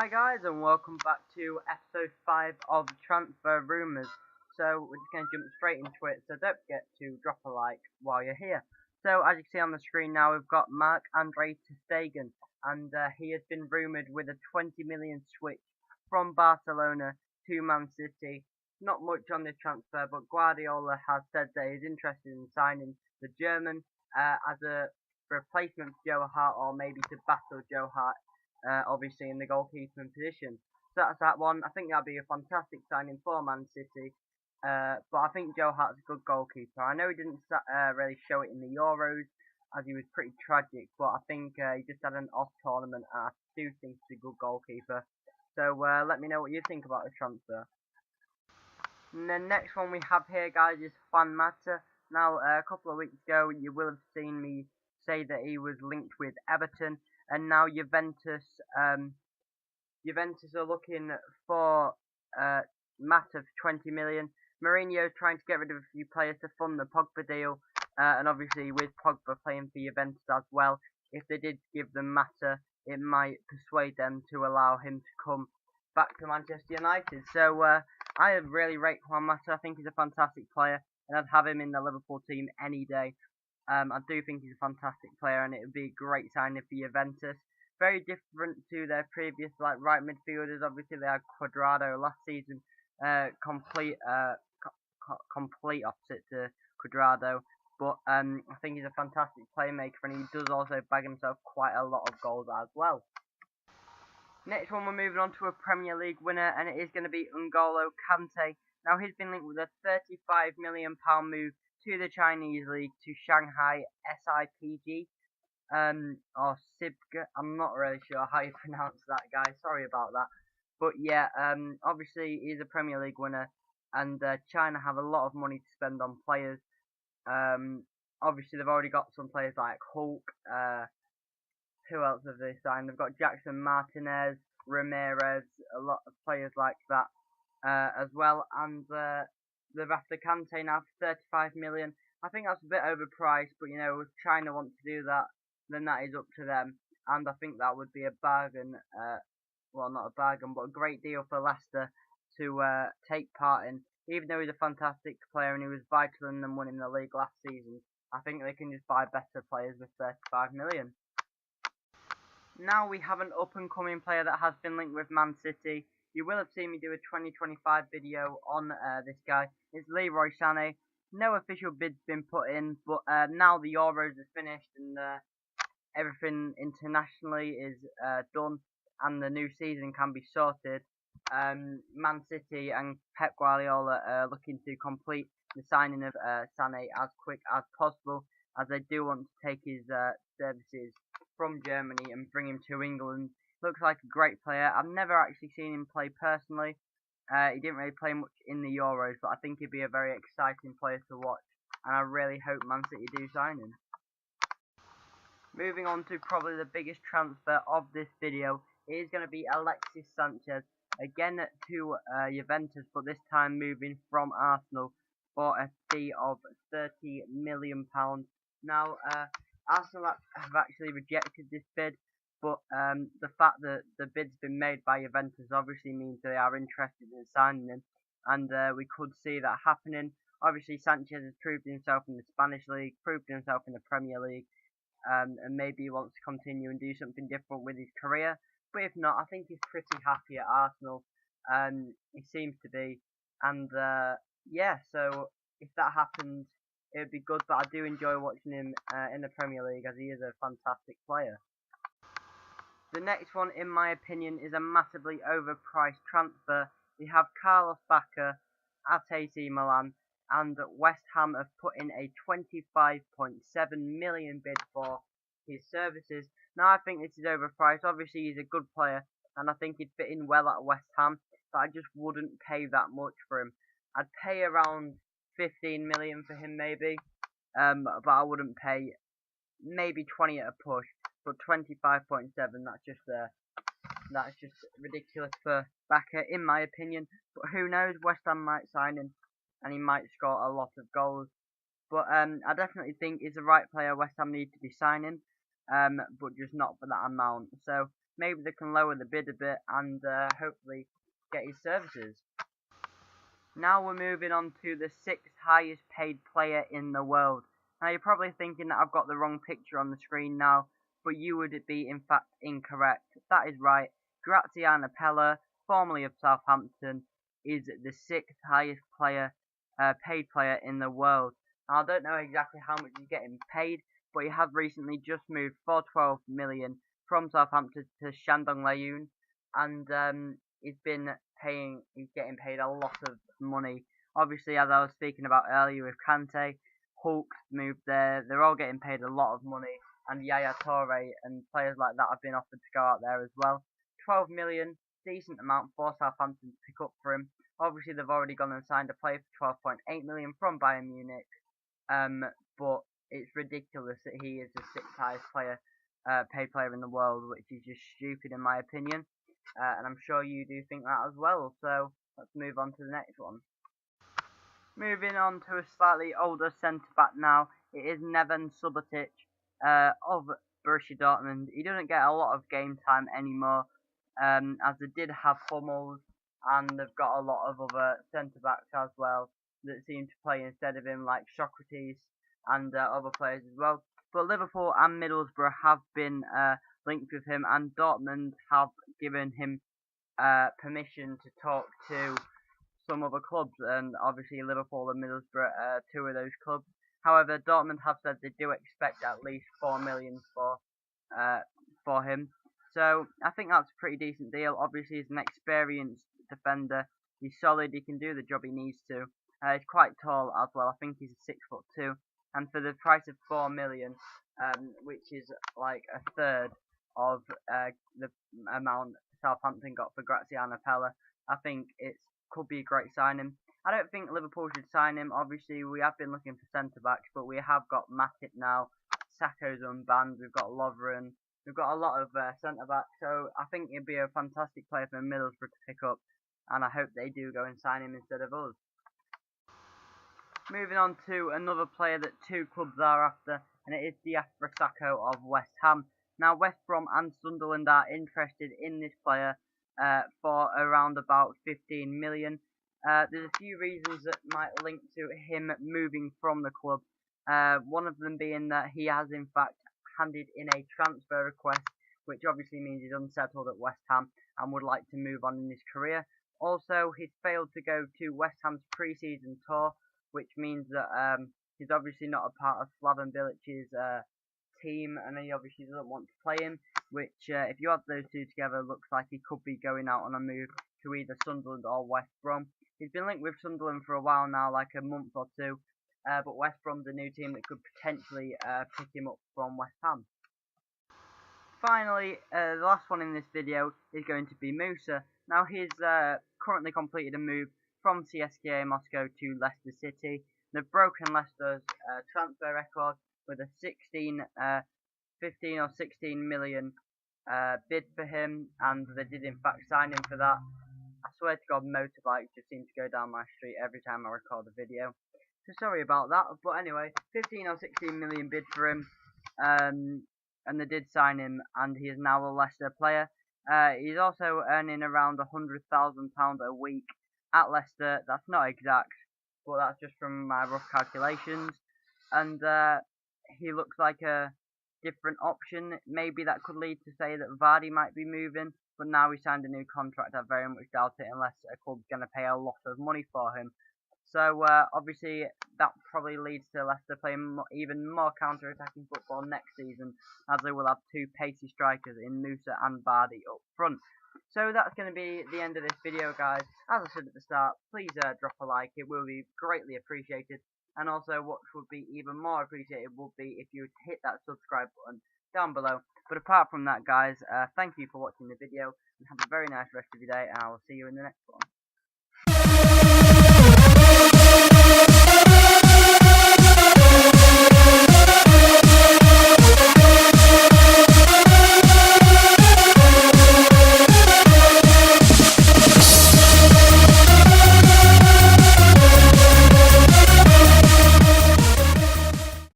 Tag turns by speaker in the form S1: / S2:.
S1: Hi guys, and welcome back to episode 5 of Transfer Rumours. So we're just going to jump straight into it, so don't forget to drop a like while you're here. So as you can see on the screen now, we've got Marc-Andre ter Stegen, and he has been rumoured with a 20 million switch from Barcelona to Man City. Not much on this transfer, but Guardiola has said that he's interested in signing the German as a replacement for Joe Hart, or maybe to battle Joe Hart. Obviously in the goalkeeping position. So that's that one. I think that'd be a fantastic signing for Man City. But I think Joe Hart's a good goalkeeper. I know he didn't really show it in the Euros, as he was pretty tragic, but I think he just had an off tournament, and I do think he's a good goalkeeper. So let me know what you think about the transfer. And the next one we have here, guys, is Juan Mata. Now, a couple of weeks ago, you will have seen me say that he was linked with Everton, and now Juventus are looking for Mata for 20 million. Mourinho's trying to get rid of a few players to fund the Pogba deal, and obviously with Pogba playing for Juventus as well, if they did give them Mata, it might persuade them to allow him to come back to Manchester United. So I really rate Juan Mata. I think he's a fantastic player, and I'd have him in the Liverpool team any day. I do think he's a fantastic player, and it would be a great signing for Juventus. Very different to their previous right midfielders. Obviously, they had Cuadrado last season, complete opposite to Cuadrado. But I think he's a fantastic playmaker, and he does also bag himself quite a lot of goals as well. Next one, we're moving on to a Premier League winner, and it is going to be N'Golo Kante. Now, he's been linked with a £35 million move to the Chinese league, to Shanghai SIPG, or Sibga. I'm not really sure how you pronounce that, guys. Sorry about that. But yeah, obviously he's a Premier League winner, and China have a lot of money to spend on players. Obviously they've already got some players like Hulk. Who else have they signed? They've got Jackson Martinez, Ramirez, a lot of players like that as well, and they've after Kante now for 35 million. I think that's a bit overpriced, but you know, if China want to do that, then that is up to them. And I think that would be a bargain, well, not a bargain, but a great deal for Leicester to take part in. Even though he's a fantastic player and he was vital in them winning the league last season, I think they can just buy better players with 35 million. Now we have an up-and-coming player that has been linked with Man City. You will have seen me do a 2025 video on this guy. It's Leroy Sané. No official bid's been put in, but now the Euros are finished and everything internationally is done, and the new season can be sorted. Man City and Pep Guardiola are looking to complete the signing of Sané as quick as possible, as they do want to take his services from Germany and bring him to England. Looks like a great player. I've never actually seen him play personally. He didn't really play much in the Euros, but I think he'd be a very exciting player to watch, and I really hope Man City do sign him. Moving on to probably the biggest transfer of this video, it is going to be Alexis Sanchéz, again to Juventus, but this time moving from Arsenal for a fee of £30 million. Now, Arsenal have actually rejected this bid, but the fact that the bid's been made by Juventus obviously means they are interested in signing him, and we could see that happening. Obviously, Sanchéz has proved himself in the Spanish league, proved himself in the Premier League, and maybe he wants to continue and do something different with his career. But if not, I think he's pretty happy at Arsenal. He seems to be, and yeah, so if that happens, it would be good. But I do enjoy watching him in the Premier League, as he is a fantastic player. The next one, in my opinion, is a massively overpriced transfer. We have Carlos Bacca at AC Milan, and West Ham have put in a 25.7 million bid for his services. Now, I think this is overpriced. Obviously, he's a good player, and I think he'd fit in well at West Ham, but I just wouldn't pay that much for him. I'd pay around 15 million for him, maybe, but I wouldn't pay maybe 20 at a push. But 25.7, that's just ridiculous for Bacca, in my opinion. But who knows? West Ham might sign him, and he might score a lot of goals. But I definitely think he's the right player West Ham need to be signing, but just not for that amount. So maybe they can lower the bid a bit and hopefully get his services. Now we're moving on to the 6th highest paid player in the world. Now you're probably thinking that I've got the wrong picture on the screen now, but you would be in fact incorrect. That is right. Graziano Pella, formerly of Southampton, is the 6th highest paid player in the world. Now, I don't know exactly how much he's getting paid, but he has recently just moved for 12 million from Southampton to Shandong Layun, and he's getting paid a lot of money. Obviously, as I was speaking about earlier with Kante, Hulk's moved there. They're all getting paid a lot of money, and Yaya Toure and players like that have been offered to go out there as well. 12 million, decent amount for Southampton to pick up for him. Obviously, they've already gone and signed a player for 12.8 million from Bayern Munich. But it's ridiculous that he is the 6th highest paid player in the world, which is just stupid in my opinion. And I'm sure you do think that as well. So let's move on to the next one. Moving on to a slightly older centre back now. It is Neven Subotic of Borussia Dortmund. He doesn't get a lot of game time anymore, as they did have Rumours, and they've got a lot of other centre backs as well that seem to play instead of him, like Socrates and other players as well. But Liverpool and Middlesbrough have been linked with him, and Dortmund have given him permission to talk to some other clubs, and obviously Liverpool and Middlesbrough are two of those clubs. However, Dortmund have said they do expect at least 4 million for him. So I think that's a pretty decent deal. Obviously, he's an experienced defender. He's solid. He can do the job he needs to. He's quite tall as well. I think he's 6'2", and for the price of 4 million, which is like a third of the amount Southampton got for Graziano Pella, I think it could be a great signing. I don't think Liverpool should sign him. Obviously, we have been looking for centre backs, but we have got Matip now. Sakho's unbanned. We've got Lovren. We've got a lot of centre backs, so I think he'd be a fantastic player for Middlesbrough to pick up, and I hope they do go and sign him instead of us. Moving on to another player that two clubs are after, and it is Diafra Sakho of West Ham. Now, West Brom and Sunderland are interested in this player for around about 15 million. There's a few reasons that might link to him moving from the club. One of them being that he has in fact handed in a transfer request, which obviously means he's unsettled at West Ham and would like to move on in his career. Also, he's failed to go to West Ham's pre-season tour, which means that he's obviously not a part of Slaven Bilic's team, and he obviously doesn't want to play him, which if you add those two together, looks like he could be going out on a move to either Sunderland or West Brom. He's been linked with Sunderland for a while now, like a month or two, but West Brom's a new team that could potentially pick him up from West Ham. Finally, the last one in this video is going to be Musa. Now, he's currently completed a move from CSKA Moscow to Leicester City. They've broken Leicester's transfer record with a 15 or 16 million bid for him, and they did in fact sign him for that. I swear to God, motorbikes just seem to go down my street every time I record a video. So sorry about that, but anyway, 15 or 16 million bid for him, and they did sign him, and he is now a Leicester player. He's also earning around £100,000 a week at Leicester. That's not exact, but that's just from my rough calculations, and he looks like a different option. Maybe that could lead to say that Vardy might be moving, but now he signed a new contract. I very much doubt it unless a club's going to pay a lot of money for him. So obviously that probably leads to Leicester playing even more counter-attacking football next season, as they will have two pacey strikers in Musa and Vardy up front. So that's going to be the end of this video, guys. As I said at the start, please drop a like. It will be greatly appreciated. And also, what would be even more appreciated would be if you would hit that subscribe button down below. But apart from that, guys, thank you for watching the video, and have a very nice rest of your day, and I will see you in the next one.